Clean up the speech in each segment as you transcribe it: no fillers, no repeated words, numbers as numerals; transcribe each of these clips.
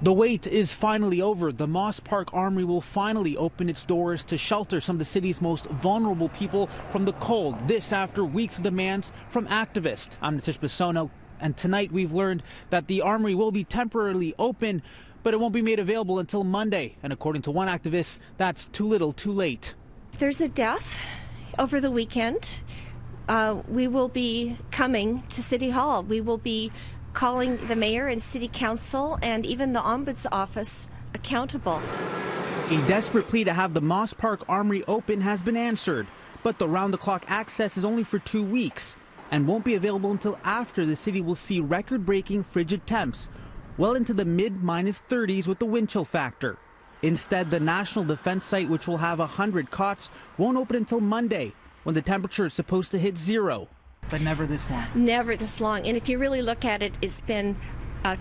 The wait is finally over. The Moss Park Armoury will finally open its doors to shelter some of the city's most vulnerable people from the cold. This after weeks of demands from activists. I'm Nitish Bisono, and tonight we've learned that the Armoury will be temporarily open, but it won't be made available until Monday. And according to one activist, that's too little too late. If there's a death over the weekend, we will be coming to City Hall. We will be calling the mayor and city council and even the ombuds office accountable. A desperate plea to have the Moss Park Armoury open has been answered, but the round-the-clock access is only for 2 weeks and won't be available until after the city will see record-breaking frigid temps, well into the mid-30s with the wind chill factor. Instead, the National Defense Site, which will have 100 cots, won't open until Monday, when the temperature is supposed to hit 0. But never this long. Never this long. And if you really look at it, it's been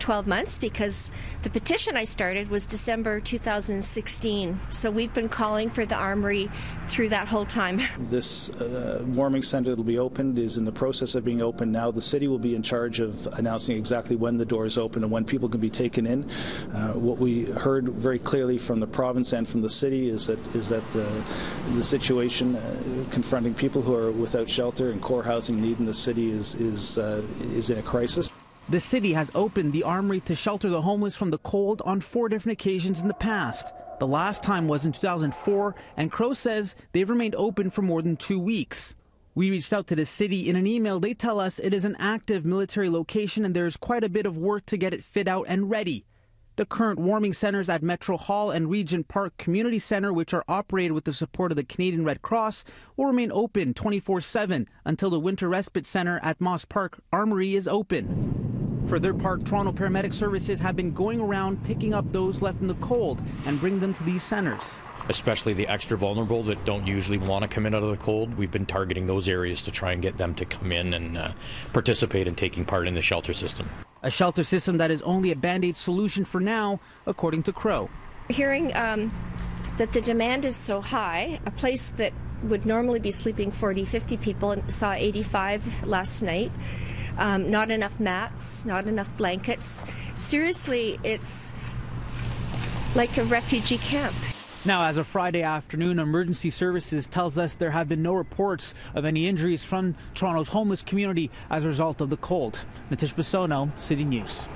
12 months because the petition I started was December 2016. So we've been calling for the Armoury through that whole time. This warming center that will be opened is in the process of being opened now. The city will be in charge of announcing exactly when the doors open and when people can be taken in. What we heard very clearly from the province and from the city is that the situation confronting people who are without shelter and core housing need in the city is in a crisis. The city has opened the Armoury to shelter the homeless from the cold on 4 different occasions in the past. The last time was in 2004, and Crow says they've remained open for more than 2 weeks. We reached out to the city. In an email, they tell us it is an active military location and there's quite a bit of work to get it fit out and ready. The current warming centers at Metro Hall and Regent Park Community Centre, which are operated with the support of the Canadian Red Cross, will remain open 24/7 until the Winter Respite Centre at Moss Park Armoury is open. For their part, Toronto Paramedic Services have been going around picking up those left in the cold and bring them to these centres. Especially the extra vulnerable that don't usually want to come in out of the cold. We've been targeting those areas to try and get them to come in and participate in taking part in the shelter system. A shelter system that is only a Band-Aid solution for now, according to Crow. Hearing that the demand is so high, a place that would normally be sleeping 40, 50 people saw 85 last night. Not enough mats, not enough blankets. Seriously, it's like a refugee camp. Now, as of Friday afternoon, Emergency Services tells us there have been no reports of any injuries from Toronto's homeless community as a result of the cold. Nitish Bisono, City News.